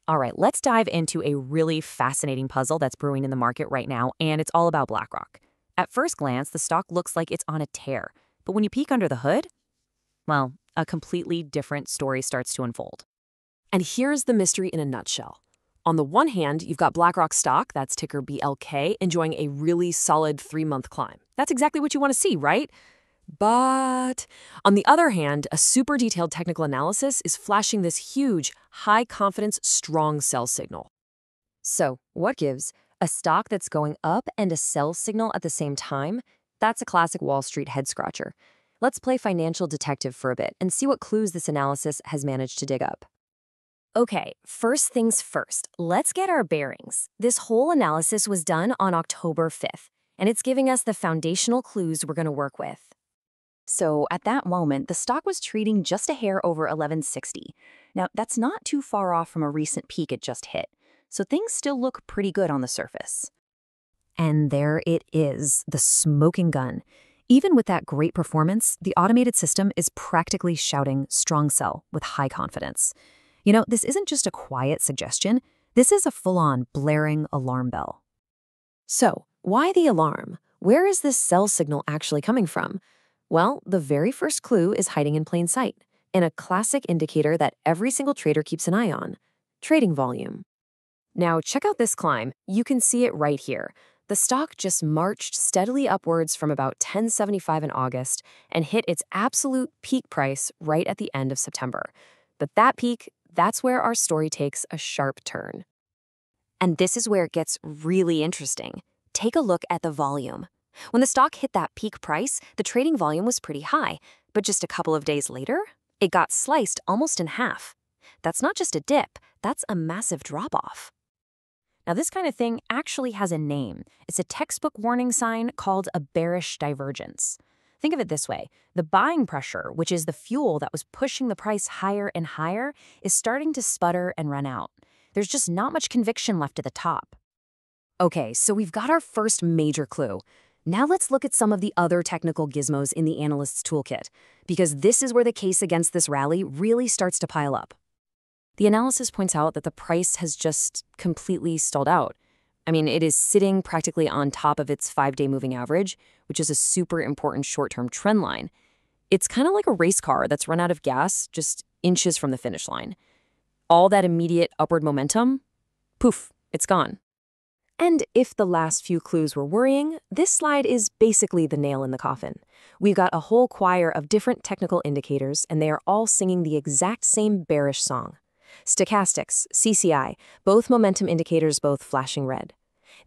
All right, let's dive into a really fascinating puzzle that's brewing in the market right now, and it's all about BlackRock. At first glance, the stock looks like it's on a tear, but when you peek under the hood, well, a completely different story starts to unfold. And here's the mystery in a nutshell. On the one hand, you've got BlackRock stock, that's ticker BLK, enjoying a really solid 3-month climb. That's exactly what you want to see, right? But on the other hand, a super detailed technical analysis is flashing this huge, high-confidence, strong sell signal. So, what gives? A stock that's going up and a sell signal at the same time? That's a classic Wall Street head-scratcher. Let's play financial detective for a bit and see what clues this analysis has managed to dig up. Okay, first things first, let's get our bearings. This whole analysis was done on October 5th, and it's giving us the foundational clues we're going to work with. So at that moment, the stock was trading just a hair over 1160. Now, that's not too far off from a recent peak it just hit, so things still look pretty good on the surface. And there it is, the smoking gun. Even with that great performance, the automated system is practically shouting strong sell with high confidence. You know, this isn't just a quiet suggestion. This is a full-on blaring alarm bell. So, why the alarm? Where is this sell signal actually coming from? Well, the very first clue is hiding in plain sight, in a classic indicator that every single trader keeps an eye on: trading volume. Now, check out this climb. You can see it right here. The stock just marched steadily upwards from about 1075 in August and hit its absolute peak price right at the end of September. But that peak, that's where our story takes a sharp turn. And this is where it gets really interesting. Take a look at the volume. When the stock hit that peak price, the trading volume was pretty high, but just a couple of days later, it got sliced almost in half. That's not just a dip, that's a massive drop-off. Now, this kind of thing actually has a name. It's a textbook warning sign called a bearish divergence. Think of it this way. The buying pressure, which is the fuel that was pushing the price higher and higher, is starting to sputter and run out. There's just not much conviction left at the top. Okay, so we've got our first major clue. Now let's look at some of the other technical gizmos in the analyst's toolkit, because this is where the case against this rally really starts to pile up. The analysis points out that the price has just completely stalled out. I mean, it is sitting practically on top of its 5-day moving average, which is a super important short-term trend line. It's kind of like a race car that's run out of gas just inches from the finish line. All that immediate upward momentum, poof, it's gone. And if the last few clues were worrying, this slide is basically the nail in the coffin. We've got a whole choir of different technical indicators, and they are all singing the exact same bearish song. Stochastics, CCI, both momentum indicators, both flashing red.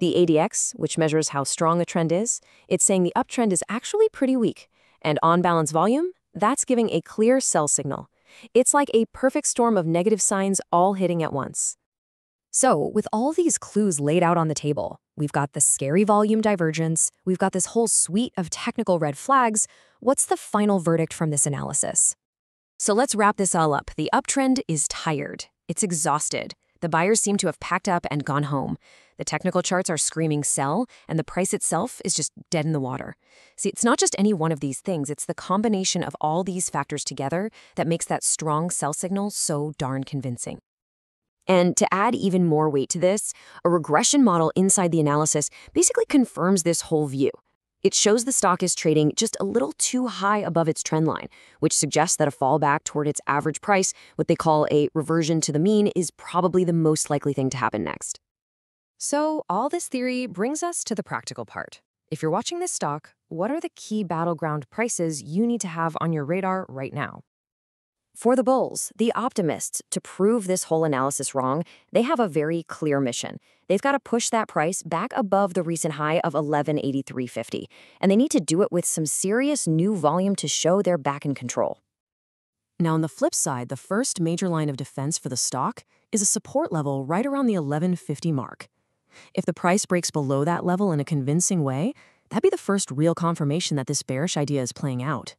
The ADX, which measures how strong a trend is, it's saying the uptrend is actually pretty weak. And on-balance volume, that's giving a clear sell signal. It's like a perfect storm of negative signs all hitting at once. So, with all these clues laid out on the table, we've got the scary volume divergence, we've got this whole suite of technical red flags. What's the final verdict from this analysis? So let's wrap this all up. The uptrend is tired. It's exhausted. The buyers seem to have packed up and gone home. The technical charts are screaming sell, and the price itself is just dead in the water. See, it's not just any one of these things. It's the combination of all these factors together that makes that strong sell signal so darn convincing. And to add even more weight to this, a regression model inside the analysis basically confirms this whole view. It shows the stock is trading just a little too high above its trend line, which suggests that a fall back toward its average price, what they call a reversion to the mean, is probably the most likely thing to happen next. So all this theory brings us to the practical part. If you're watching this stock, what are the key battleground prices you need to have on your radar right now? For the bulls, the optimists, to prove this whole analysis wrong, they have a very clear mission. They've got to push that price back above the recent high of 1183.50, and they need to do it with some serious new volume to show they're back in control. Now, on the flip side, the first major line of defense for the stock is a support level right around the 1150 mark. If the price breaks below that level in a convincing way, that'd be the first real confirmation that this bearish idea is playing out.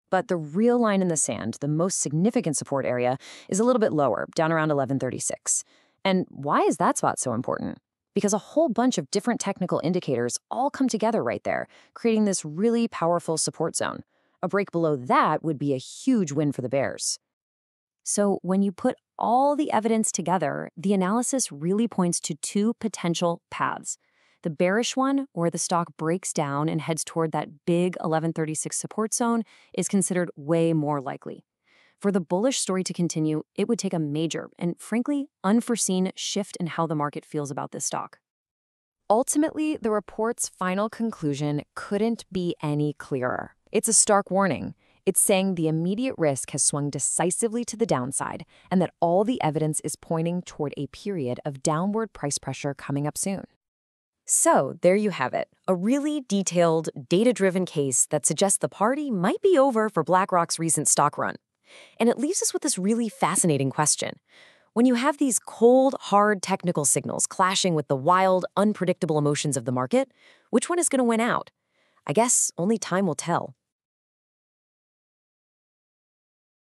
But the real line in the sand, the most significant support area, is a little bit lower, down around 1136. And why is that spot so important? Because a whole bunch of different technical indicators all come together right there, creating this really powerful support zone. A break below that would be a huge win for the bears. So when you put all the evidence together, the analysis really points to two potential paths. The bearish one, where the stock breaks down and heads toward that big 1136 support zone, is considered way more likely. For the bullish story to continue, it would take a major and, frankly, unforeseen shift in how the market feels about this stock. Ultimately, the report's final conclusion couldn't be any clearer. It's a stark warning. It's saying the immediate risk has swung decisively to the downside and that all the evidence is pointing toward a period of downward price pressure coming up soon. So, there you have it, a really detailed, data-driven case that suggests the party might be over for BlackRock's recent stock run. And it leaves us with this really fascinating question. When you have these cold, hard technical signals clashing with the wild, unpredictable emotions of the market, which one is going to win out? I guess only time will tell.